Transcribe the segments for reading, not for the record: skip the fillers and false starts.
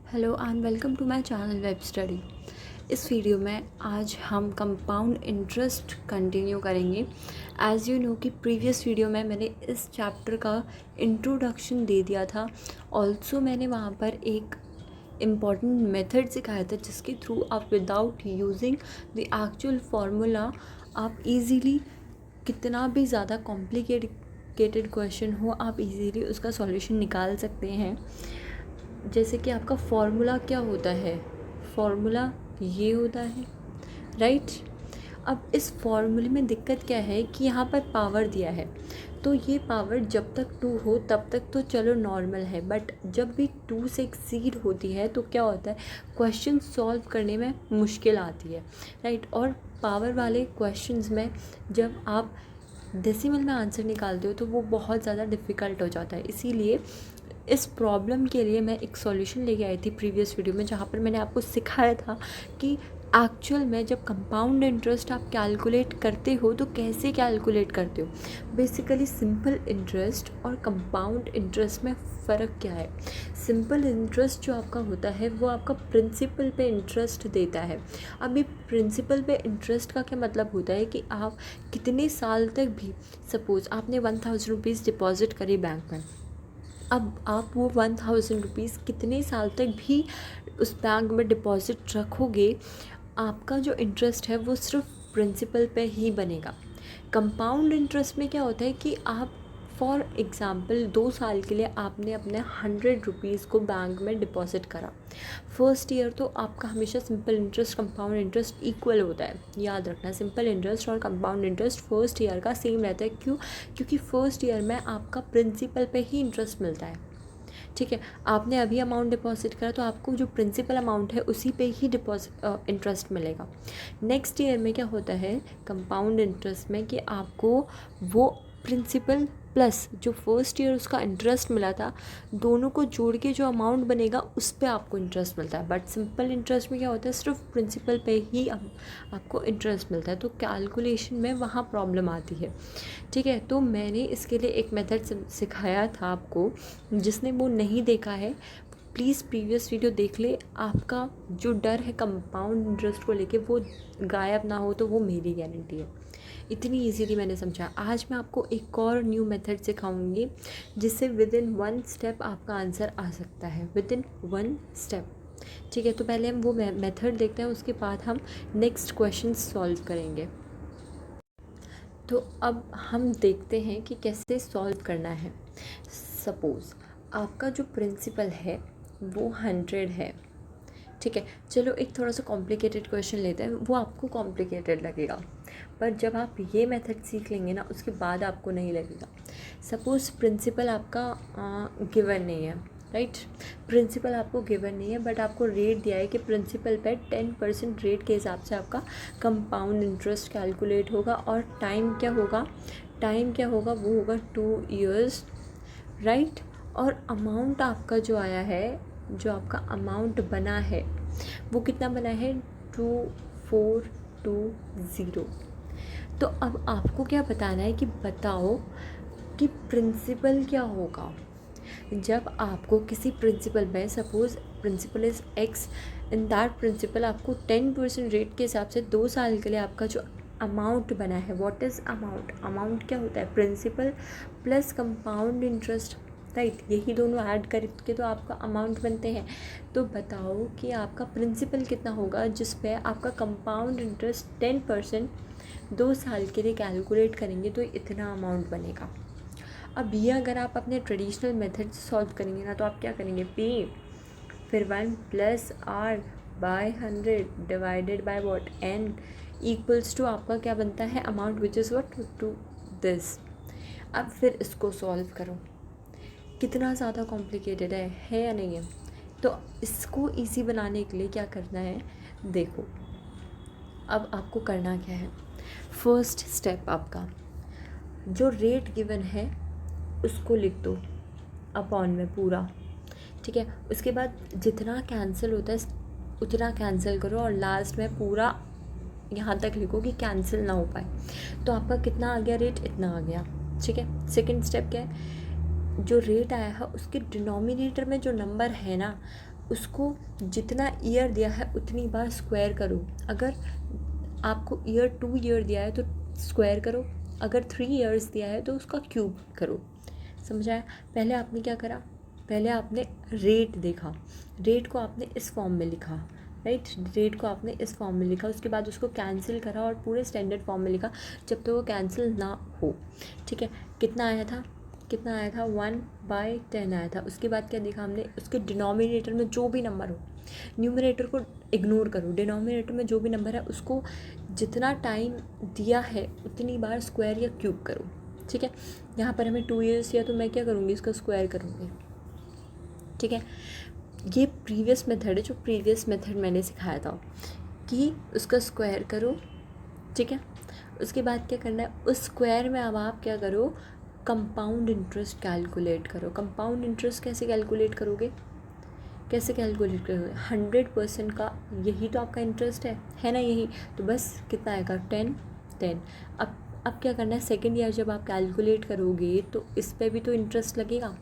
Hello and welcome to my channel web study. इस video में आज हम कंपाउंड इंटरेस्ट कंटिन्यू करेंगे। एज़ यू नो कि प्रीवियस वीडियो में मैंने इस चैप्टर का इंट्रोडक्शन दे दिया था। ऑल्सो मैंने वहाँ पर एक इम्पॉर्टेंट मेथड सिखाया था जिसके थ्रू आप without using the actual formula आप इजीली कितना भी ज़्यादा कॉम्प्लिकेटेड क्वेश्चन हो आप इजीली उसका सॉल्यूशन निकाल सकते हैं। जैसे कि आपका फॉर्मूला क्या होता है, फॉर्मूला ये होता है, राइट। अब इस फॉर्मूले में दिक्कत क्या है कि यहाँ पर पावर दिया है, तो ये पावर जब तक 2 हो तब तक तो चलो नॉर्मल है, बट जब भी 2 से एक्सीड होती है तो क्या होता है, क्वेश्चन सॉल्व करने में मुश्किल आती है, राइट। और पावर वाले क्वेश्चंस में जब आप डेसिमल में आंसर निकालते हो तो वो बहुत ज़्यादा डिफ़िकल्ट हो जाता है। इसीलिए इस प्रॉब्लम के लिए मैं एक सॉल्यूशन लेके आई थी प्रीवियस वीडियो में, जहाँ पर मैंने आपको सिखाया था कि एक्चुअल में जब कंपाउंड इंटरेस्ट आप कैलकुलेट करते हो तो कैसे कैलकुलेट करते हो। बेसिकली सिंपल इंटरेस्ट और कंपाउंड इंटरेस्ट में फ़र्क क्या है। सिंपल इंटरेस्ट जो आपका होता है वो आपका प्रिंसिपल पे इंटरेस्ट देता है। अभी प्रिंसिपल पे इंटरेस्ट का क्या मतलब होता है कि आप कितने साल तक भी, सपोज़ आपने 1000 रुपीज़ डिपॉज़िट करी बैंक में, अब आप वो 1000 रुपीज़ कितने साल तक भी उस बैंक में डिपॉज़िट रखोगे, आपका जो इंटरेस्ट है वो सिर्फ प्रिंसिपल पे ही बनेगा। कंपाउंड इंटरेस्ट में क्या होता है कि आप फॉर एग्ज़ाम्पल 2 साल के लिए आपने अपने 100 रुपीज़ को बैंक में डिपॉज़िट करा। फर्स्ट ईयर तो आपका हमेशा simple interest compound interest equal होता है, याद रखना। सिंपल इंटरेस्ट और कंपाउंड इंटरेस्ट फर्स्ट ईयर का सेम रहता है। क्यों? क्योंकि फर्स्ट ईयर में आपका प्रिंसिपल पे ही इंटरेस्ट मिलता है, ठीक है। आपने अभी अमाउंट डिपॉजिट करा तो आपको जो प्रिंसिपल अमाउंट है उसी पे ही डिपॉजिट इंटरेस्ट मिलेगा। नेक्स्ट ईयर में क्या होता है कंपाउंड इंटरेस्ट में कि आपको वो प्रिंसिपल प्लस जो फर्स्ट ईयर उसका इंटरेस्ट मिला था, दोनों को जोड़ के जो अमाउंट बनेगा उस पर आपको इंटरेस्ट मिलता है। बट सिंपल इंटरेस्ट में क्या होता है, सिर्फ प्रिंसिपल पे ही आपको इंटरेस्ट मिलता है, तो कैलकुलेशन में वहाँ प्रॉब्लम आती है, ठीक है। तो मैंने इसके लिए एक मेथड सिखाया था आपको, जिसने वो नहीं देखा है प्लीज़ प्रीवियस वीडियो देख ले। आपका जो डर है कंपाउंड इंटरेस्ट को लेके वो गायब ना हो, तो वो मेरी गारंटी है। इतनी इजीली मैंने समझा। आज मैं आपको एक और न्यू मेथड सिखाऊंगी जिससे विद इन 1 स्टेप आपका आंसर आ सकता है, विद इन 1 स्टेप, ठीक है। तो पहले हम वो मेथड देखते हैं, उसके बाद हम नेक्स्ट क्वेश्चन सॉल्व करेंगे। तो अब हम देखते हैं कि कैसे सॉल्व करना है। सपोज़ आपका जो प्रिंसिपल है वो 100 है, ठीक है। चलो एक थोड़ा सा कॉम्प्लिकेटेड क्वेश्चन लेते हैं, वो आपको कॉम्प्लिकेटेड लगेगा, पर जब आप ये मेथड सीख लेंगे ना उसके बाद आपको नहीं लगेगा। सपोज़ प्रिंसिपल आपका गिवन नहीं है, राइट। प्रिंसिपल आपको गिवन नहीं है, बट आपको रेट दिया है कि प्रिंसिपल पे 10% रेट के हिसाब से आपका कंपाउंड इंटरेस्ट कैलकुलेट होगा। और टाइम क्या होगा, वो होगा 2 ईयर्स, राइट। और अमाउंट आपका जो आया है, जो आपका अमाउंट बना है वो कितना बना है, 2420। तो अब आपको क्या बताना है कि बताओ कि प्रिंसिपल क्या होगा। जब आपको किसी प्रिंसिपल में, suppose principal is X, in that principal आपको 10% रेट के हिसाब से 2 साल के लिए आपका जो अमाउंट बना है, व्हाट इज़ अमाउंट, अमाउंट क्या होता है, principal plus compound interest, right. यही दोनों ऐड करके तो आपका अमाउंट बनते हैं। तो बताओ कि आपका प्रिंसिपल कितना होगा जिस पे आपका कंपाउंड इंटरेस्ट 10% 2 साल के लिए कैलकुलेट करेंगे तो इतना अमाउंट बनेगा। अब ये अगर आप अपने ट्रेडिशनल मेथड से सॉल्व करेंगे ना तो आप क्या करेंगे, पी फिर 1 plus R by 100 divided by what, N equals to आपका क्या बनता है, amount which is what, to this. अब फिर इसको सॉल्व करो, कितना ज़्यादा कॉम्प्लिकेटेड है या नहीं है। तो इसको इजी बनाने के लिए क्या करना है, देखो अब आपको करना क्या है। फर्स्ट स्टेप आपका जो रेट गिवन है उसको लिख दो अपॉन में पूरा, ठीक है। उसके बाद जितना कैंसिल होता है उतना कैंसिल करो और लास्ट में पूरा यहाँ तक लिखो कि कैंसिल ना हो पाए। तो आपका कितना आ गया रेट, इतना आ गया, ठीक है। सेकंड स्टेप क्या है, जो रेट आया है उसके डिनोमिनेटर में जो नंबर है ना उसको जितना ईयर दिया है उतनी बार स्क्वायर करो। अगर आपको ईयर 2 ईयर दिया है तो स्क्वायर करो, अगर 3 ईयर्स दिया है तो उसका क्यूब करो। समझ आया? पहले आपने क्या करा, पहले आपने रेट देखा, रेट को आपने इस फॉर्म में लिखा, राइट, रेट को आपने इस फॉर्म में लिखा, उसके बाद उसको कैंसिल करा और पूरे स्टैंडर्ड फॉर्म में लिखा जब तक तो वो कैंसिल ना हो। ठीक है, कितना आया था, 1/10 आया था। उसके बाद क्या देखा हमने, उसके डिनोमिनेटर में जो भी नंबर हो, न्यूमरेटर को इग्नोर करो, डिनोमिनेटर में जो भी नंबर है उसको जितना टाइम दिया है उतनी बार स्क्वायर या क्यूब करो। ठीक है, यहाँ पर हमें 2 ईयर्स दिया तो मैं क्या करूँगी, इसका स्क्वायर करूँगी। ठीक है, ये प्रीवियस मेथड है, जो प्रीवियस मेथड मैंने सिखाया था कि उसका स्क्वायर करो। ठीक है, उसके बाद क्या करना है, उस स्क्वायर में अब आप क्या करो, कंपाउंड इंटरेस्ट कैलकुलेट करो। कंपाउंड इंटरेस्ट कैसे कैलकुलेट करोगे, कैसे कैलकुलेट करोगे, 100% का यही तो आपका इंटरेस्ट है ना, यही तो बस कितना आएगा, 10। अब क्या करना है, सेकेंड ईयर जब आप कैलकुलेट करोगे तो इस पर भी तो इंटरेस्ट लगेगा,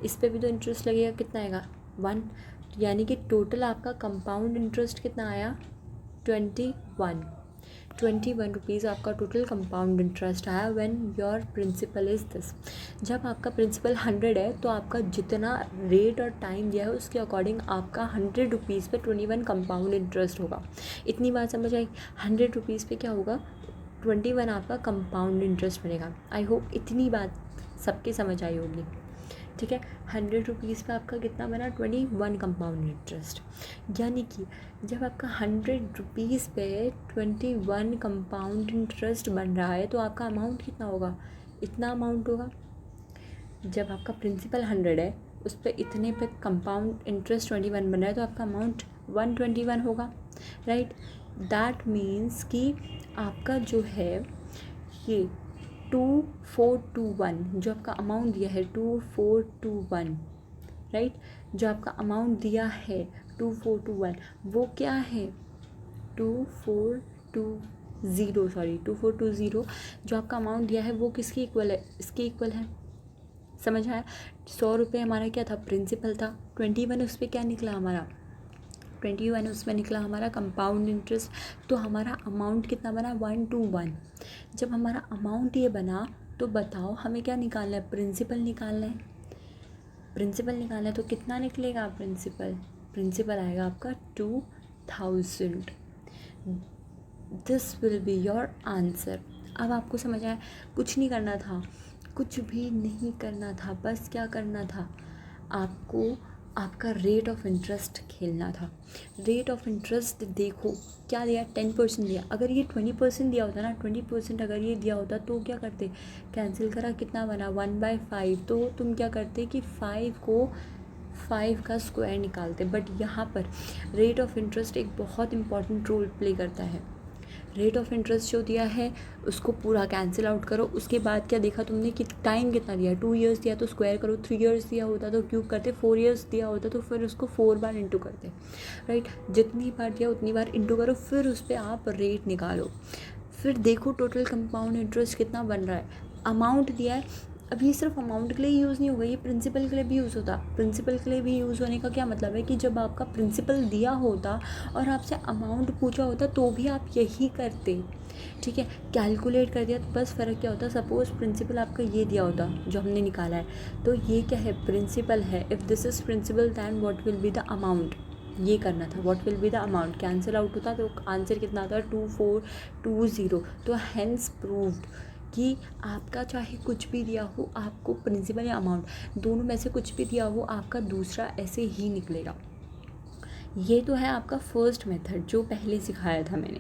इस पर भी तो इंटरेस्ट लगेगा, कितना आएगा 1, यानी कि टोटल आपका कंपाउंड इंटरेस्ट कितना आया, 21 रुपीज़ आपका टोटल कंपाउंड इंटरेस्ट आया when your principal is this. जब आपका प्रिंसिपल 100 है तो आपका जितना रेट और टाइम दिया है उसके अकॉर्डिंग आपका 100 रुपीज़ पे 21 कंपाउंड इंटरेस्ट होगा। इतनी बात समझ आई, 100 रुपीज़ पे क्या होगा, 21 आपका कंपाउंड इंटरेस्ट बनेगा। आई होप इतनी बात सबके समझ आई होगी। ठीक है, 100 रुपीज़ पे आपका कितना बना, 21 कंपाउंड इंटरेस्ट। यानी कि जब आपका 100 रुपीज़ पे 21 कंपाउंड इंटरेस्ट बन रहा है तो आपका अमाउंट कितना होगा, इतना अमाउंट होगा। जब आपका प्रिंसिपल 100 है उस पर इतने पे कंपाउंड इंटरेस्ट 21 बन रहा है तो आपका अमाउंट 121 होगा, राइट। दैट मीन्स कि आपका जो है ये 2421 जो आपका अमाउंट दिया है 2421, राइट, जो आपका अमाउंट दिया है 2421 वो क्या है 2420 जो आपका अमाउंट दिया है वो किसकी इक्वल है, इसके इक्वल है। समझ आया? 100 रुपये हमारा क्या था, प्रिंसिपल था, 21 उस पर क्या निकला हमारा, 21 उसमें निकला हमारा कंपाउंड इंटरेस्ट। तो हमारा अमाउंट कितना बना, 121। जब हमारा अमाउंट ये बना तो बताओ हमें क्या निकालना है, प्रिंसिपल निकालना है। प्रिंसिपल निकालना है तो कितना निकलेगा प्रिंसिपल आएगा आपका 2000। This will be your answer. अब आपको समझ आया, कुछ नहीं करना था, कुछ भी नहीं करना था, बस क्या करना था, आपको आपका रेट ऑफ इंटरेस्ट खेलना था। रेट ऑफ इंटरेस्ट देखो क्या दिया, 10% दिया। अगर ये 20% दिया होता ना, 20% अगर ये दिया होता तो क्या करते, कैंसिल करा, कितना बना 1/5। तो तुम क्या करते कि 5 का स्क्वायर निकालते। बट यहाँ पर रेट ऑफ इंटरेस्ट एक बहुत इंपॉर्टेंट रोल प्ले करता है। रेट ऑफ इंटरेस्ट जो दिया है उसको पूरा कैंसिल आउट करो। उसके बाद क्या देखा तुमने कि टाइम कितना दिया, 2 ईयर्स दिया तो स्क्वायर करो, 3 ईयर्स दिया होता तो क्यूब करते, 4 ईयर्स दिया होता तो फिर उसको 4 बार इंटू करते, राइट। जितनी बार दिया उतनी बार इंटू करो, फिर उस पर आप रेट निकालो, फिर देखो टोटल कंपाउंड इंटरेस्ट कितना बन रहा है। अमाउंट दिया है, अब ये सिर्फ अमाउंट के लिए यूज़ नहीं होगा, ये प्रिंसिपल के लिए भी यूज़ होता। प्रिंसिपल के लिए भी यूज़ होने का क्या मतलब है कि जब आपका प्रिंसिपल दिया होता और आपसे अमाउंट पूछा होता तो भी आप यही करते। ठीक है, कैलकुलेट कर दिया तो बस फ़र्क क्या होता, सपोज़ प्रिंसिपल आपका ये दिया होता जो हमने निकाला है, तो ये क्या है, प्रिंसिपल है। If this is principal then what will be the amount, ये करना था, what will be the amount. Cancel out होता तो आंसर कितना आता, 2420। तो हैंस प्रूव्ड कि आपका चाहे कुछ भी दिया हो, आपको प्रिंसिपल या अमाउंट दोनों में से कुछ भी दिया हो, आपका दूसरा ऐसे ही निकलेगा। ये तो है आपका फर्स्ट मेथड जो पहले सिखाया था मैंने।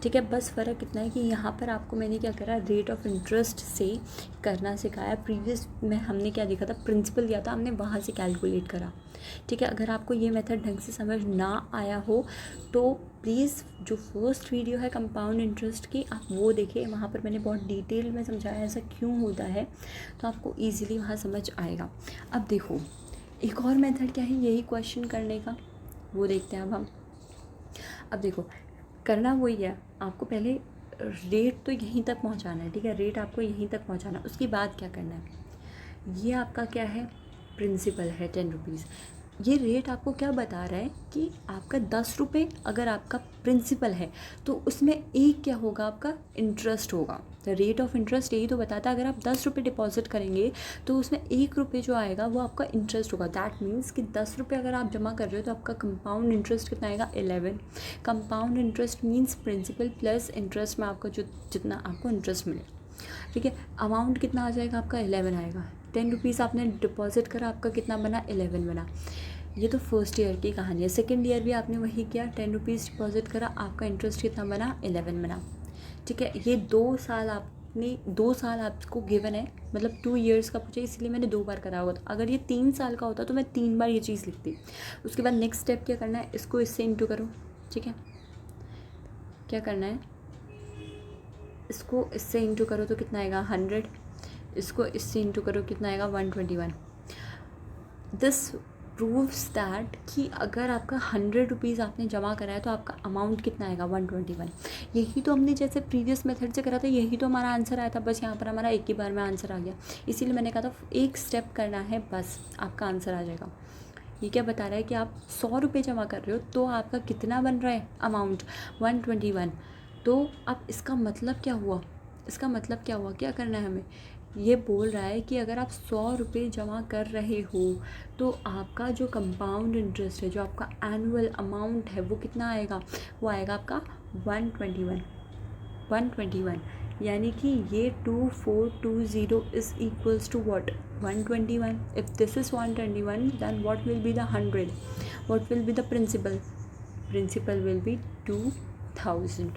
ठीक है, बस फ़र्क इतना है कि यहाँ पर आपको मैंने क्या करा, रेट ऑफ इंटरेस्ट से करना सिखाया। प्रीवियस में हमने क्या देखा था, प्रिंसिपल दिया था, हमने वहाँ से कैलकुलेट करा। ठीक है, अगर आपको ये मेथड ढंग से समझ ना आया हो तो प्लीज़ जो फर्स्ट वीडियो है कंपाउंड इंटरेस्ट की, आप वो देखिए, वहाँ पर मैंने बहुत डिटेल में समझाया ऐसा क्यों होता है, तो आपको ईजिली वहाँ समझ आएगा। अब देखो एक और मेथड क्या है यही क्वेश्चन करने का, वो देखते हैं अब देखो करना वही है, आपको पहले रेट तो यहीं तक पहुंचाना है। ठीक है, रेट आपको यहीं तक पहुंचाना है। उसके बाद क्या करना है, ये आपका क्या है, प्रिंसिपल है 10 रुपीज़। ये रेट आपको क्या बता रहा है कि आपका 10 रुपये अगर आपका प्रिंसिपल है तो उसमें एक क्या होगा, आपका इंटरेस्ट होगा। द रेट ऑफ इंटरेस्ट यही तो बताता है, अगर आप 10 रुपये डिपॉजिट करेंगे तो उसमें 1 रुपये जो आएगा वो आपका इंटरेस्ट होगा। दैट मीन्स कि 10 रुपये अगर आप जमा कर रहे हो तो आपका कंपाउंड इंटरेस्ट कितना आएगा, 11। Compound interest means principal plus interest में आपका जो जितना आपको इंटरेस्ट मिले, ठीक है। अमाउंट कितना आ जाएगा आपका, 11 आएगा। 10 रुपीज़ आपने डिपॉजिट करा, आपका कितना बना, 11 बना। ये तो फर्स्ट ईयर की कहानी है। सेकेंड ईयर भी आपने वही किया, 10 रुपीज़ डिपॉजिट करा, आपका इंटरेस्ट कितना बना, 11 बना, ठीक है। ये 2 साल आपने 2 साल आपको गिवन है, मतलब 2 ईयर्स का पूछा, इसलिए मैंने 2 बार करा होगा। अगर ये 3 साल का होता तो मैं 3 बार ये चीज़ लिखती। उसके बाद नेक्स्ट स्टेप क्या करना है, इसको इससे इंटू करो, ठीक है। क्या करना है, इसको इससे इंटू करो तो कितना आएगा, 100। इसको इससे इंटू करो कितना आएगा, 121। दिस प्रूव्स दैट कि अगर आपका 100 रुपीज़ आपने जमा करा है तो आपका अमाउंट कितना आएगा, 121। यही तो हमने जैसे प्रीवियस मेथड से करा था, यही तो हमारा आंसर आया था, बस यहाँ पर हमारा एक ही बार में आंसर आ गया। इसीलिए मैंने कहा था एक स्टेप करना है, बस आपका आंसर आ जाएगा। ये क्या बता रहा है कि आप 100 रुपये जमा कर रहे हो तो आपका कितना बन रहा है अमाउंट, 121। तो अब इसका मतलब क्या हुआ, इसका मतलब क्या हुआ, क्या करना है हमें, ये बोल रहा है कि अगर आप 100 रुपये जमा कर रहे हो तो आपका जो कंपाउंड इंटरेस्ट है, जो आपका एनुअल अमाउंट है, वो कितना आएगा, वो आएगा आपका 121। यानी कि ये 2420 is equals to what, 121। If this is 121 then what will be the 100, what will be the principal will be 2000।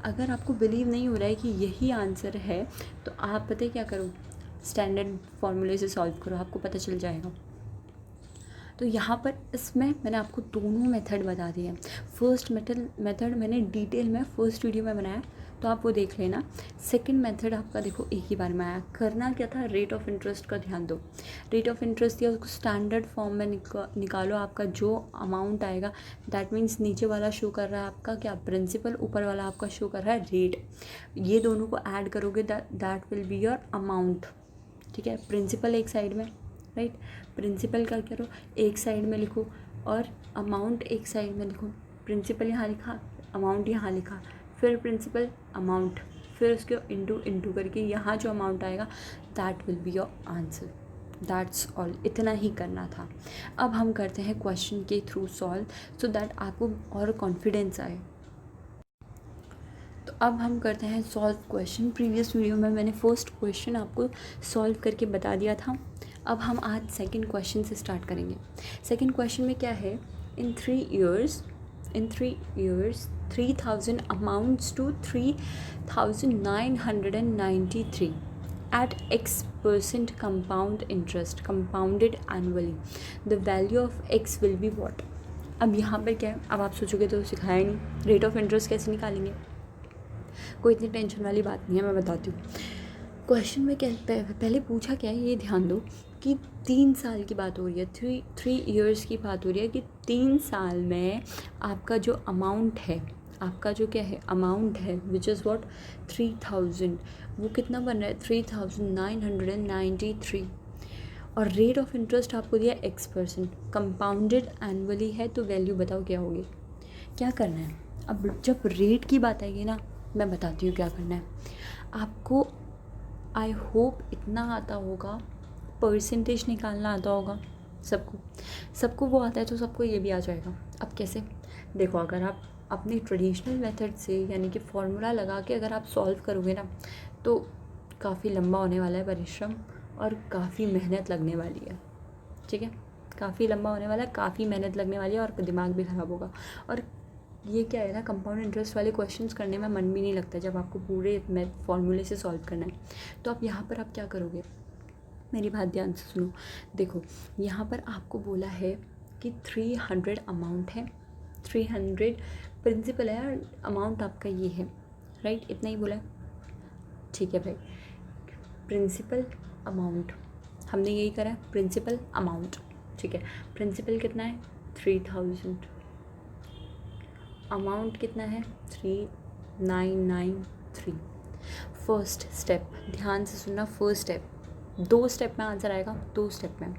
अगर आपको बिलीव नहीं हो रहा है कि यही आंसर है तो आप पता है क्या करो, स्टैंडर्ड फार्मूले से सॉल्व करो, आपको पता चल जाएगा। तो यहाँ पर इसमें मैंने आपको दोनों मेथड बता दिए हैं। फर्स्ट मेथड मैंने डिटेल में फर्स्ट वीडियो में बनाया, तो आप वो देख लेना। सेकंड मेथड आपका देखो एक ही बार में आया। करना क्या था, रेट ऑफ इंटरेस्ट का ध्यान दो। रेट ऑफ इंटरेस्ट दिया, उसको स्टैंडर्ड फॉर्म में निकालो। आपका जो अमाउंट आएगा दैट मीन्स नीचे वाला शो कर रहा है आपका क्या, प्रिंसिपल, ऊपर वाला आपका शो कर रहा है रेट। ये दोनों को ऐड करोगे that will be your amount, ठीक है। प्रिंसिपल एक साइड में, राइट, प्रिंसिपल का करो एक साइड में लिखो और अमाउंट एक साइड में लिखो। प्रिंसिपल यहाँ लिखा, अमाउंट यहाँ लिखा, फिर प्रिंसिपल अमाउंट, फिर उसके इंटू करके यहाँ जो अमाउंट आएगा that will be your answer. That's all, इतना ही करना था। अब हम करते हैं क्वेश्चन के थ्रू सॉल्व, सो दैट आपको और कॉन्फिडेंस आए। तो अब हम करते हैं सॉल्व क्वेश्चन। प्रीवियस वीडियो में मैंने फर्स्ट क्वेश्चन आपको सॉल्व करके बता दिया था। अब हम आज सेकंड क्वेश्चन से स्टार्ट करेंगे। सेकंड क्वेश्चन में क्या है, इन 3 years 3000 amounts to 3993 at X% compound interest compounded annually. The value of X will be what? अब यहाँ पर क्या है, अब आप सोचोगे तो सिखाया नहीं, रेट ऑफ इंटरेस्ट कैसे निकालेंगे। कोई इतनी टेंशन वाली बात नहीं है, मैं बताती हूँ। क्वेश्चन में क्या पहले पूछा क्या है, ये ध्यान दो कि 3 साल की बात हो रही है, 3 years की बात हो रही है कि 3 साल में आपका जो अमाउंट है, आपका जो क्या है अमाउंट है विच इज़ व्हाट 3000, वो कितना बन रहा है 3993। और रेट ऑफ इंटरेस्ट आपको दिया X%, कंपाउंडेड एनुअली है, तो वैल्यू बताओ क्या होगी। क्या करना है, अब जब रेट की बात आएगी ना, मैं बताती हूँ क्या करना है आपको। आई होप इतना आता होगा, परसेंटेज निकालना आता होगा सबको वो आता है, तो सबको ये भी आ जाएगा। अब कैसे, देखो अगर आप अपनी ट्रेडिशनल मेथड से यानी कि फॉर्मूला लगा के अगर आप सॉल्व करोगे ना तो काफ़ी लंबा होने वाला है परिश्रम और काफ़ी मेहनत लगने वाली है, ठीक है। काफ़ी लंबा होने वाला है, काफ़ी मेहनत लगने वाली है और दिमाग भी ख़राब होगा। और ये क्या है ना, कंपाउंड इंटरेस्ट वाले क्वेश्चंस करने में मन भी नहीं लगता जब आपको पूरे फॉर्मूले से सॉल्व करना है। तो आप यहाँ पर आप क्या करोगे, मेरी बात ध्यान से सुनो। देखो यहाँ पर आपको बोला है कि 300 अमाउंट है, 300 प्रिंसिपल है, अमाउंट आपका ये है, राइट, इतना ही बोला है, ठीक है भाई। प्रिंसिपल अमाउंट हमने यही करा है, प्रिंसिपल अमाउंट, ठीक है। प्रिंसिपल कितना है 3000, अमाउंट कितना है 3993। फर्स्ट स्टेप ध्यान से सुनना, फर्स्ट स्टेप 2 स्टेप में आंसर आएगा, 2 स्टेप में,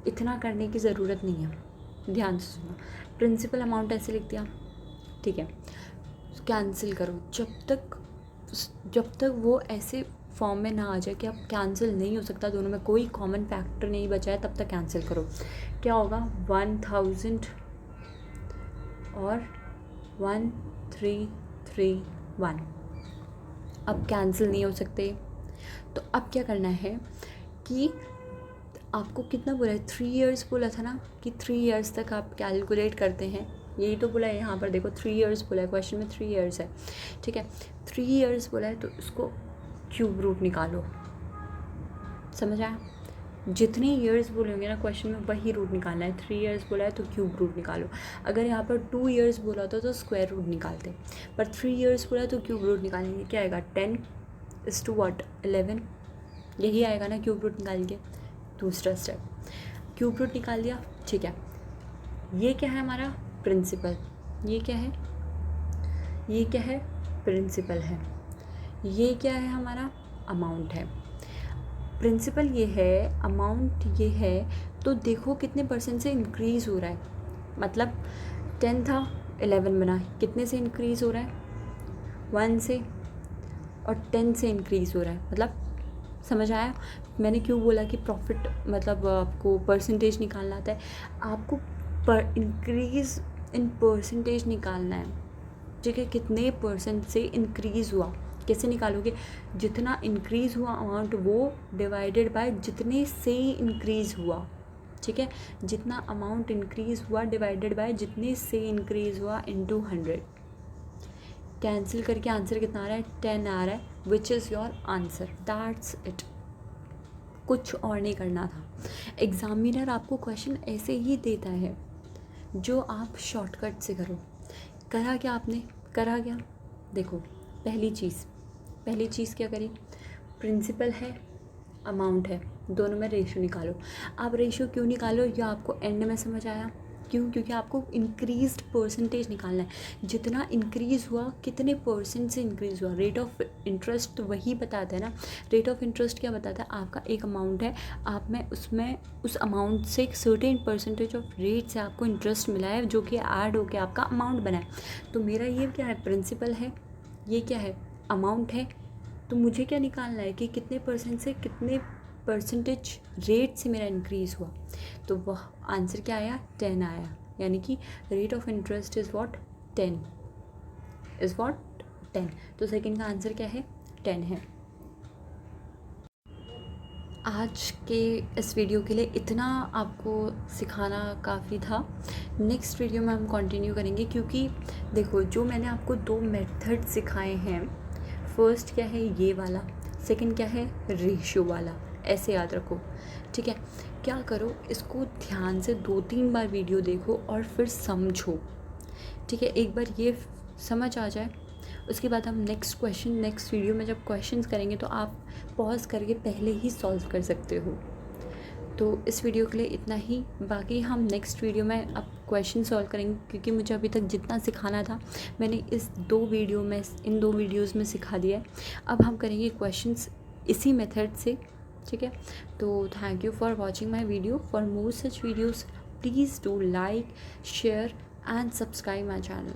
इतना करने की ज़रूरत नहीं है। ध्यान से सुनो, प्रिंसिपल अमाउंट ऐसे लिख दिया, ठीक है, कैंसिल करो। जब तक वो ऐसे फॉर्म में ना आ जाए कि अब कैंसिल नहीं हो सकता, दोनों में कोई कॉमन फैक्टर नहीं बचा है, तब तक कैंसिल करो। क्या होगा, 1000 और 1331 अब कैंसिल नहीं हो सकते। तो अब क्या करना है कि आपको कितना बोला है, 3 इयर्स बोला था ना कि 3 इयर्स तक आप कैलकुलेट करते हैं, यही तो बोला है यहाँ पर, देखो 3 इयर्स बोला है, क्वेश्चन में 3 इयर्स है, ठीक है। 3 इयर्स बोला है तो इसको क्यूब रूट निकालो, समझ आया। जितने ईयर्स बोलेंगे ना क्वेश्चन में वही रूट निकालना है। 3 इयर्स बोला है तो क्यूब रूट निकालो। अगर यहाँ पर 2 इयर्स बोला होता तो स्क्वायर रूट निकालते, पर 3 इयर्स बोला तो क्यूब रूट निकालेंगे। क्या आएगा, 10 = 11, यही आएगा ना क्यूब रूट निकाल के। दूसरा स्टेप, क्यूब रूट निकाल दिया, ठीक है। ये क्या है हमारा, प्रिंसिपल। ये क्या है, ये क्या है, प्रिंसिपल है। ये क्या है हमारा, अमाउंट है। प्रिंसिपल ये है, अमाउंट ये है, तो देखो कितने परसेंट से इंक्रीज़ हो रहा है। मतलब 10 था, 11 बना, कितने से इंक्रीज़ हो रहा है, 1 से, और 10 से इंक्रीज़ हो रहा है। मतलब समझ आया मैंने क्यों बोला कि प्रॉफिट मतलब आपको परसेंटेज निकालना आता है। आपको पर इंक्रीज़ इन परसेंटेज निकालना है, ठीक है। कितने परसेंट से इंक्रीज़ हुआ, कैसे निकालोगे, जितना इंक्रीज़ हुआ अमाउंट वो डिवाइडेड बाय जितने से इंक्रीज़ हुआ, ठीक है। जितना अमाउंट इंक्रीज़ हुआ डिवाइडेड बाय जितने से इंक्रीज़ हुआ इनटू 100। कैंसिल करके आंसर कितना आ रहा है, 10 आ रहा है, which is your answer, that's it. कुछ और नहीं करना था। एग्ज़ामिनर आपको क्वेश्चन ऐसे ही देता है जो आप शॉर्टकट से करो। करा क्या आपने, करा क्या, देखो पहली चीज़ क्या करी, प्रिंसिपल है, अमाउंट है, दोनों में रेशो निकालो। आप रेशो क्यों निकालो, ये आपको एंड में समझ आया, क्यों, क्योंकि आपको इंक्रीज्ड परसेंटेज निकालना है। जितना इंक्रीज़ हुआ कितने परसेंट से इंक्रीज़ हुआ। रेट ऑफ इंटरेस्ट वही बताता है ना, रेट ऑफ इंटरेस्ट क्या बताता है, आपका एक अमाउंट है, आप में उसमें उस अमाउंट से एक सर्टेन परसेंटेज ऑफ रेट से आपको इंटरेस्ट मिला है, जो कि ऐड होकर आपका अमाउंट बना है। तो मेरा ये क्या है, प्रिंसिपल है, ये क्या है, अमाउंट है। तो मुझे क्या निकालना है कि कितने परसेंट से कितने परसेंटेज रेट से मेरा इंक्रीज़ हुआ। तो वह आंसर क्या आया, 10 आया। यानी कि rate of interest is what, 10 is what, 10। तो सेकंड का आंसर क्या है, 10 है। आज के इस वीडियो के लिए इतना आपको सिखाना काफ़ी था। नेक्स्ट वीडियो में हम कंटिन्यू करेंगे, क्योंकि देखो जो मैंने आपको 2 मेथड सिखाए हैं, फर्स्ट क्या है ये वाला, सेकंड क्या है रेशियो वाला, ऐसे याद रखो, ठीक है। क्या करो, इसको ध्यान से 2-3 बार वीडियो देखो और फिर समझो, ठीक है। एक बार ये समझ आ जाए, उसके बाद हम नेक्स्ट वीडियो में जब क्वेश्चंस करेंगे तो आप पॉज करके पहले ही सॉल्व कर सकते हो। तो इस वीडियो के लिए इतना ही, बाकी हम नेक्स्ट वीडियो में अब क्वेश्चन सॉल्व करेंगे, क्योंकि मुझे अभी तक जितना सिखाना था मैंने इन 2 वीडियोज़ में सिखा दिया है। अब हम करेंगे क्वेश्चंस इसी मेथड से, ठीक है। तो thank you for watching my video. For more such videos please do like, share and subscribe my channel.